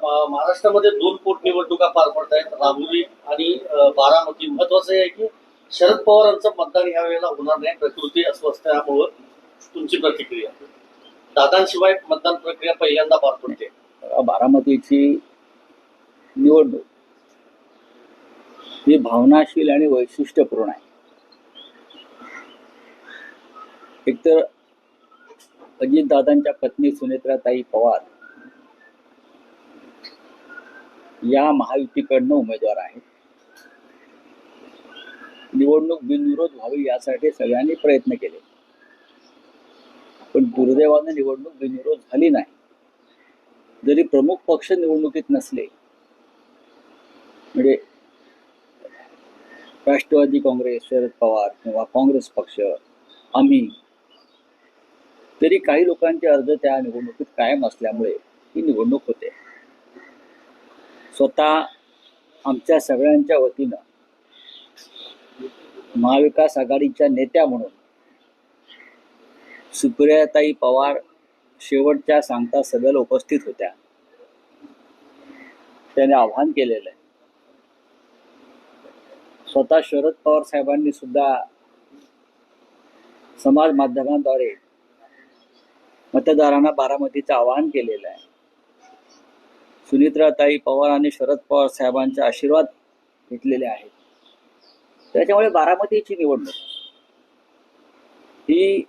महाराष्ट्रामध्ये दोन पोटनिवडणुका पार पडत आहेत, राहुरी आणि बारामती. महत्वाचं आहे की शरद पवारांचं मतदान या वेळेला होणार नाही, प्रकृती अस्वस्थ यामुळं. तुमची प्रतिक्रिया? दादांशिवाय मतदान प्रक्रिया पहिल्यांदा पार पडते. बारामतीची निवडणूक ही भावनाशील आणि वैशिष्ट्यपूर्ण आहे. एकतर अजितदादांच्या पत्नी सुनेत्राताई पवार या महायुतीकडनं उमेदवार आहेत. निवडणूक बिनविरोध व्हावी यासाठी सगळ्यांनी प्रयत्न केले, पण दुर्दैवाने निवडणूक बिनविरोध झाली नाही. जरी प्रमुख पक्ष निवडणुकीत नसले, म्हणजे राष्ट्रवादी काँग्रेस, शरद पवार किंवा काँग्रेस पक्ष, आम्ही, तरी काही लोकांचे अर्ज त्या निवडणुकीत कायम असल्यामुळे ही निवडणूक होते. स्वतः आमच्या सगळ्यांच्या वतीनं महाविकास आघाडीच्या नेत्या म्हणून सुप्रियाताई पवार शेवटच्या सांगता सभेला उपस्थित होत्या. त्याने आव्हान केलेलं आहे. स्वतः शरद पवार साहेबांनी सुद्धा समाज माध्यमांद्वारे मतदारांना बारामतीचं आवाहन केलेलं आहे. सुनेत्राताई पवार आणि शरद पवार साहेबांचे आशीर्वाद घेतलेले आहेत. त्याच्यामुळे बारामतीची निवडणूक ही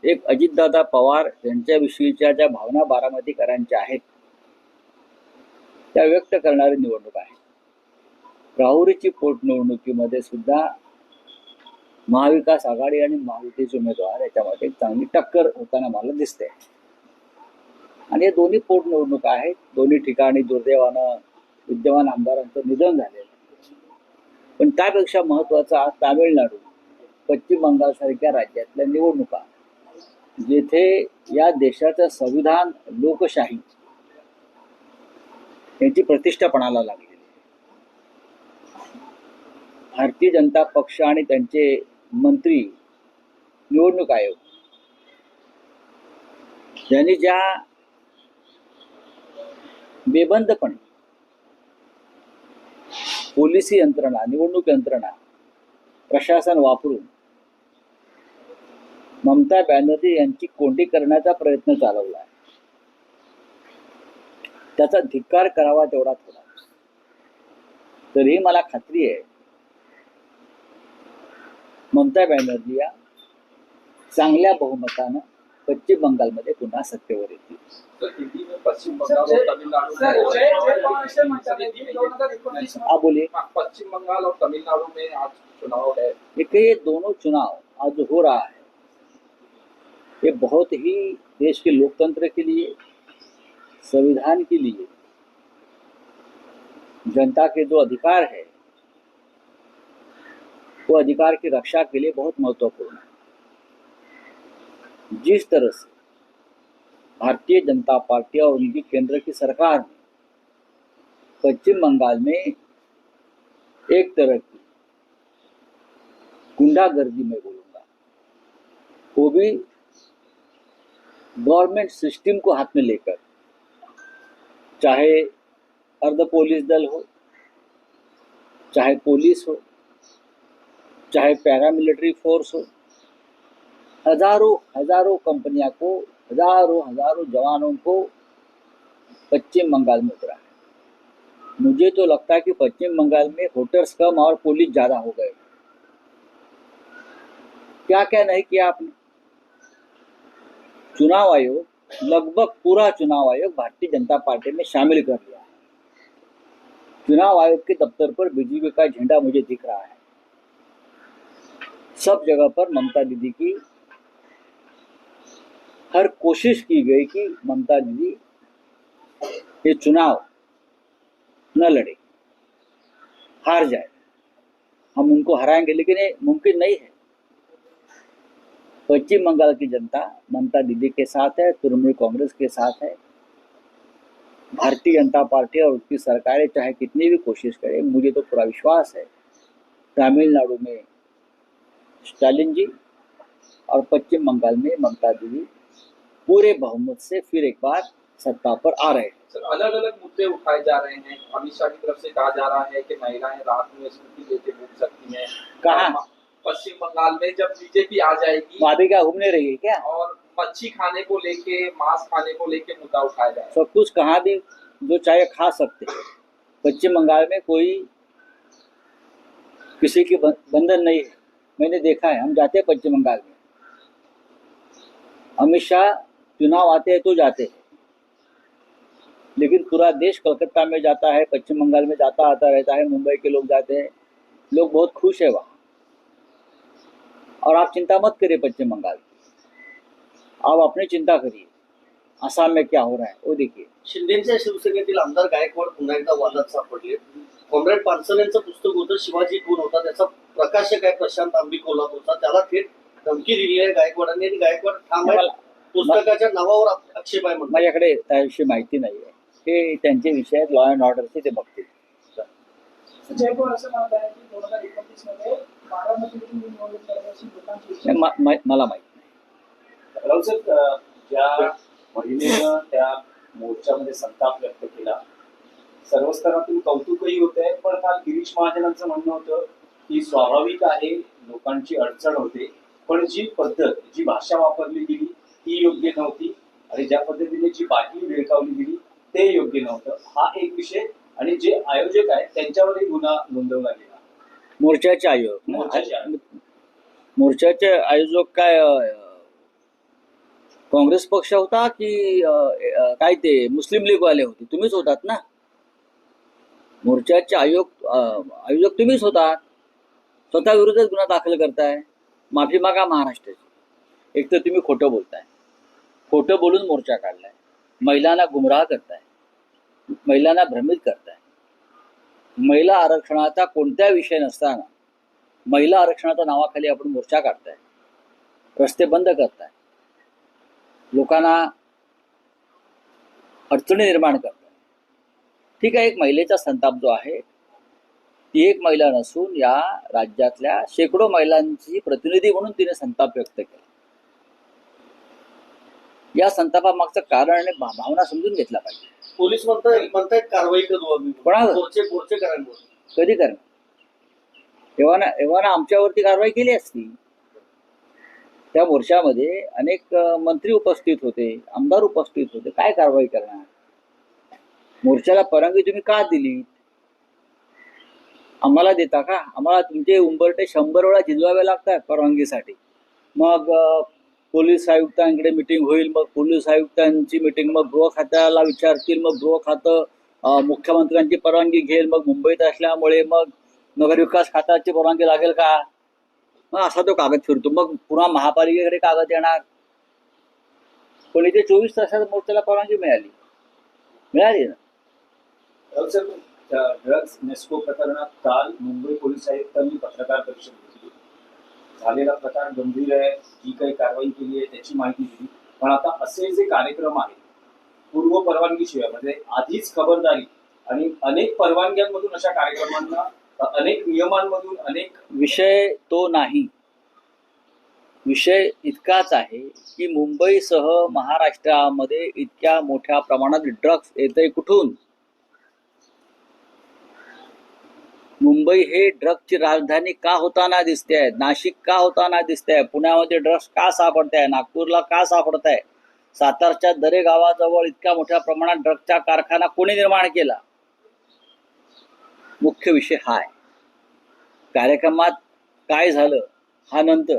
एक अजितदादा पवार यांच्याविषयीच्या ज्या भावना बारामतीकरांच्या आहेत त्या व्यक्त करणारी निवडणूक आहे. राहुरीची पोटनिवडणुकीमध्ये सुद्धा महाविकास आघाडी आणि महायुतीचे उमेदवार याच्यामध्ये चांगली टक्कर होताना मला दिसते. आणि हे दोन्ही पोटनिवडणुका आहेत. दोन्ही ठिकाणी दुर्दैवानं विद्यमान आमदारांचं निधन झालेलं. पण त्यापेक्षा महत्त्वाचं आज तामिळनाडू, पश्चिम बंगालसारख्या राज्यातल्या निवडणुका, जेथे या देशाचं संविधान, लोकशाही यांची प्रतिष्ठा पणाला लागली. भारतीय जनता पक्ष आणि त्यांचे मंत्री, निवडणूक आयोग यांनी ज्या बेबंदपणे पोलिसी यंत्रणा, निवडणूक यंत्रणा, प्रशासन वापरून ममता बॅनर्जी यांची कोंडी करण्याचा प्रयत्न चालवला आहे, त्याचा धिक्कार करावा तेवढा थोडा. तरीही मला खात्री आहे ममता बॅनर्जी या चांगल्या बहुमतानं पश्चिम बंगालमध्ये पुन्हा सत्तेवर येतील. पश्चिम बंगाल और तमिलनाडु बोलिए। पश्चिम बंगाल और तमिलनाडु में आज चुनाव है। देखिए, ये दोनों चुनाव आज हो रहा है, ये बहुत ही देश के लोकतंत्र के लिए, संविधान के लिए, जनता के जो अधिकार है वो अधिकार की रक्षा के लिए बहुत महत्वपूर्ण है. जिस तरह से भारतीय जनता पार्टी और उनकी केंद्र की सरकार ने पश्चिम बंगाल में एक तरह की गुंडागर्दी में बोलूंगा, वो भी गवर्नमेंट सिस्टम को हाथ में लेकर, चाहे अर्ध पुलिस दल हो, चाहे पुलिस हो, चाहे पैरामिलिट्री फोर्स हो, हजारों कंपनियां को, हजारों जवानों को पश्चिम बंगाल में उतरा है. मुझे तो लगता है कि पश्चिम बंगाल में वोटर्स कम और पुलिस ज्यादा हो गए. क्या क्या नहीं किया आपने. चुनाव आयोग, लगभग पूरा चुनाव आयोग भारतीय जनता पार्टी में शामिल कर लिया है. चुनाव आयोग के दफ्तर पर बीजेपी का झंडा मुझे दिख रहा है. सब जगह पर ममता दीदी की हर कोशिश की गई कि ममता दीदी ये चुनाव न लड़े, हार जाए, हम उनको हराएंगे. लेकिन ये मुमकिन नहीं है. पश्चिम बंगाल की जनता ममता दीदी के साथ है, तृणमूल कांग्रेस के साथ है. भारतीय जनता पार्टी और उसकी सरकारें चाहे कितनी भी कोशिश करें, मुझे तो पूरा विश्वास है तमिलनाडु में स्टालिन जी और पश्चिम बंगाल में ममता दीदी पूरे बहुमत से फिर एक बार सत्ता पर आ रहे हैं। सर, अलग अलग मुद्दे उठाए जा रहे हैं। अमित शाह की तरफ से कहा जा रहा है कि महिलाएं रात में स्कूटी लेके घूम सकती हैं। कहाँ? पश्चिम बंगाल में जब बीजेपी आ जाएगी, वहाँ भी क्या घूमने रही है क्या? और मच्छी खाने को लेके, मांस खाने को लेके मुद्दा उठाया जा रहा है। सब कुछ कहाँ भी जो चाहे खा सकते हैं। पश्चिम बंगाल में कोई किसी की बंधन नहीं है। मैंने देखा है, हम जाते हैं पश्चिम बंगाल में, अमित शाह चुनाव आते हैं तो जाते हैं, लेकिन पूरा देश कलकत्ता में जाता है, पश्चिम बंगाल में जाता आता रहता है, मुंबई के लोग जाते हैं, लोग बहुत खुश है वहाँ। और आप चिंता मत करिए पश्चिम बंगाल की, आप अपनी चिंता करिए आसाम में क्या हो रहा है वो देखिए। शिंदेच्या शिवसेनेतील आमदार गायकवाड पुन्हा एकदा वादात सापडले। कॉम्रेड पानसरे यांचं पुस्तक होतं शिवाजी कोण होता, त्याचा प्रकाशक आहे प्रशांत आंबी कोल्हापूरचा, त्याला थेट धमकी दिली आहे गायकवाडांनी आणि गायकवाड ठाम आहे पुस्तकाच्या नावावर आक्षेप आहे म्हणून। माझ्याकडे त्याविषयी माहिती नाही आहे, हे त्यांचे विषय आहेत, लॉ अँड ऑर्डरचे, ते बघतील। जयपूर असं म्हणत आहे की 2029 मध्ये बारामतीतून निवडणूक करण्याची लोकांची इच्छा मला माहिती नाही। राहुल सर, ज्या महिलेनं त्या मोर्चामध्ये संताप व्यक्त केला, सर्व स्तरातून कौतुकही होत आहे, पण काल गिरीश महाजनांचं म्हणणं होतं की स्वाभाविक आहे, लोकांची अडचण होते, पण जी पद्धत, जी भाषा वापरली गेली ती योग्य नव्हती, आणि ज्या पद्धतीने जी बातमी भिरकावली गेली ते योग्य नव्हतं। हा एक विषय, आणि जे आयोजक आहेत त्यांच्यावरही गुन्हा नोंदवला गेला। मोर्चाचे आयोजक काय काँग्रेस पक्ष होता की काय ते मुस्लिम लीग वाले होते? तुम्हीच होतात ना। मोर्चाचे आयोजक तुम्हीच होतात, स्वतः विरोधात गुन्हा दाखल करताय। माफी मागा महाराष्ट्राची। एक तर तुम्ही खोटं बोलताय, खोटं बोलून मोर्चा काढलाय, महिलांना गुमराह करताय, महिलांना भ्रमित करताय। महिला आरक्षणाचा कोणत्या विषय नसताना महिला आरक्षणाच्या नावाखाली आपण मोर्चा काढताय, रस्ते बंद करताय, लोकांना अडचणी निर्माण करताय। ठीक आहे, एक महिलेचा संताप जो आहे, ती एक महिला नसून या राज्यातल्या शेकडो महिलांची प्रतिनिधी म्हणून तिने संताप व्यक्त केला। या संतापामागचं कारण आणि भावना समजून घेतला पाहिजे। पोलीस म्हणतायत कारवाई करू आम्ही, मोर्चे करायला। कधी करणार? एव्हाना आमच्यावरती कारवाई केली असती। त्या मोर्चामध्ये अनेक मंत्री उपस्थित होते, आमदार उपस्थित होते, काय कारवाई करणार? मोर्चाला परवानगी तुम्ही का दिली? आम्हाला देता का? आम्हाला तुमचे उंबरटे 100 वेळा झिजवावे लागतात परवानगीसाठी। मग पोलीस आयुक्तांकडे मिटिंग होईल, मग पोलीस आयुक्तांची मिटिंग, मग गृह खात्याला विचारतील, मग गृह खातं मुख्यमंत्र्यांची परवानगी घेईल, मग मुंबईत असल्यामुळे मग नगरविकास खात्याची परवानगी लागेल का? मग असा तो कागद फिरतो, मग पुन्हा महापालिकेकडे कागद येणार। पण इथे 24 तासात मोर्चाला परवानगी मिळाली ना। राहुल सर, ड्रग्ज नेस्को प्रकरणात काल मुंबई पोलीस आयुक्तांनी पत्रकार परिषद घेतली। झालेला प्रकार गंभीर आहे, जी काही कारवाई केली आहे त्याची माहिती दिली, पण आता असे जे कार्यक्रम आहेत पूर्व परवानगीशिवाय, म्हणजे आधीच खबरदारी आणि अनेक परवानग्यांमधून अशा कार्यक्रमांना, अनेक नियमांमधून, अनेक विषय तो नाही। विषय इतकाच आहे की मुंबईसह महाराष्ट्रामध्ये इतक्या मोठ्या प्रमाणात ड्रग्ज येतंय कुठून? मुंबई हे ड्रग्जची राजधानी का होताना दिसते आहे? नाशिक का होताना दिसते आहे? पुण्यामध्ये ड्रग्ज का सापडत आहे? नागपूरला का सापडत आहे? सातारच्या दरे गावाजवळ इतक्या मोठ्या प्रमाणात ड्रग्जचा कारखाना कोणी निर्माण केला? मुख्य विषय हा आहे। कार्यक्रमात काय झालं हा नंतर,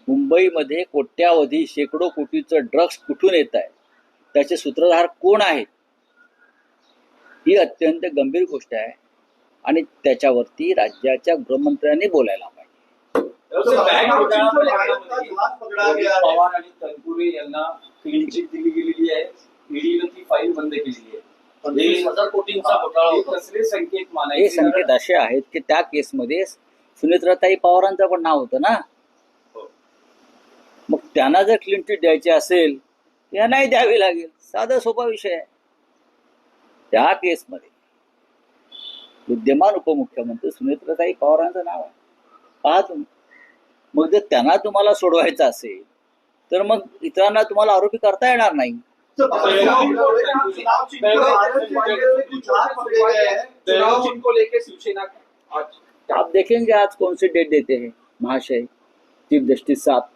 मुंबईमध्ये कोट्यावधी शेकडो कोटीचं ड्रग्ज कुठून येत आहे, त्याचे सूत्रधार कोण आहेत, ही अत्यंत गंभीर गोष्ट आहे आणि त्याच्यावरती राज्याच्या गृहमंत्र्यांनी बोलायला पाहिजे। पवार आणि तनपुरे यांना क्लीन चिट दिली गेलेली आहे, ईडीनं ती फाईल बंद केलेली आहे। 20,000 कोटींचा घोटाळा होता। कसले संकेत हे मानायचे? संकेत असे आहेत की त्या केसमध्ये सुनेत्राताई पवारांचं पण नाव होतं ना। मग त्यांना जर क्लीन चिट द्यायची असेल, यांनाही द्यावी लागेल। साधा सोपा विषय आहे। त्या केसमध्ये विद्यमान उपमुख्यमंत्री सुनेत्राताई पवारांचं नाव आहे, पहा तुम्ही। मग जर त्यांना तुम्हाला सोडवायचं असेल तर मग इतरांना तुम्हाला आरोपी करता येणार नाही। चुनाव जिनको लेके शिवसेना आज आप देखेंगे आज कौन सी डेट देते हैं महाशय चीफ जस्टिस साहब।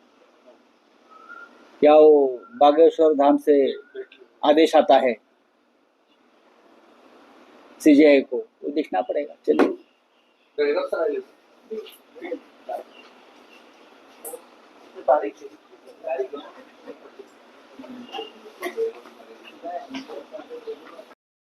क्या वो बागेश्वर धाम से आदेश आता है सीजीआई को, वो देखना पड़ेगा। चलिए तारीख